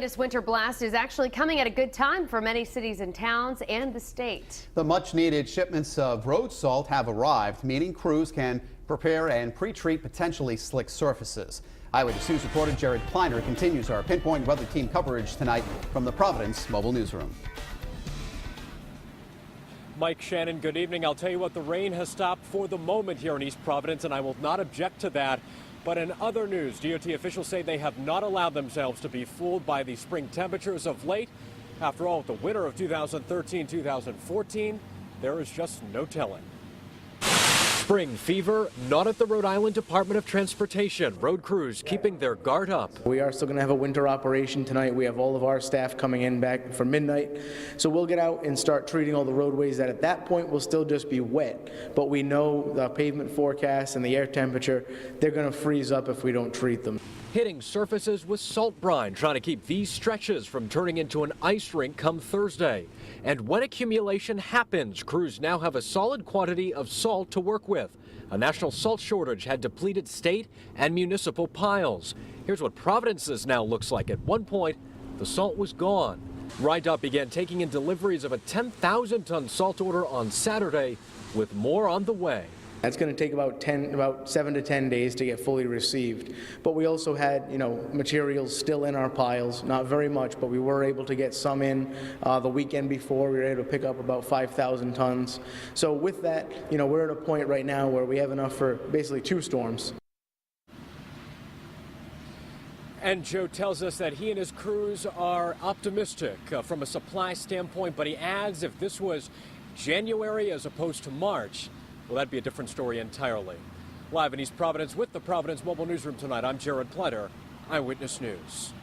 latest winter blast is actually coming at a good time for many cities and towns and the state. The much needed shipments of road salt have arrived, meaning crews can prepare and pre-treat potentially slick surfaces. Eyewitness News reporter Jared Kleiner continues our pinpoint weather team coverage tonight from the Providence Mobile Newsroom. Mike, Shannon, good evening. I'll tell you what, the rain has stopped for the moment here in East Providence, and I will not object to that. But in other news, DOT officials say they have not allowed themselves to be fooled by the spring temperatures of late. After all, with the winter of 2013-2014, there is just no telling. Spring fever, not at the Rhode Island Department of Transportation. Road crews keeping their guard up. We are still going to have a winter operation tonight. We have all of our staff coming in back for midnight. So we'll get out and start treating all the roadways that at that point will still just be wet. But we know the pavement forecast and the air temperature, they're going to freeze up if we don't treat them. Hitting surfaces with salt brine, trying to keep these stretches from turning into an ice rink come Thursday. And when accumulation happens, crews now have a solid quantity of salt to work with. A national salt shortage had depleted state and municipal piles. Here's what Providence's now looks like. At one point, the salt was gone. RIDOT began taking in deliveries of a 10,000-ton salt order on Saturday, with more on the way. That's going to take about 7 to 10 days to get fully received. But we also had, materials still in our piles, not very much, but we were able to get some in the weekend before. We were able to pick up about 5,000 tons. So with that, we're at a point right now where we have enough for basically 2 storms. And Joe tells us that he and his crews are optimistic from a supply standpoint, but he adds if this was January as opposed to March, well, that'd be a different story entirely. Live in East Providence with the Providence Mobile Newsroom tonight, I'm Jared Pletter, Eyewitness News.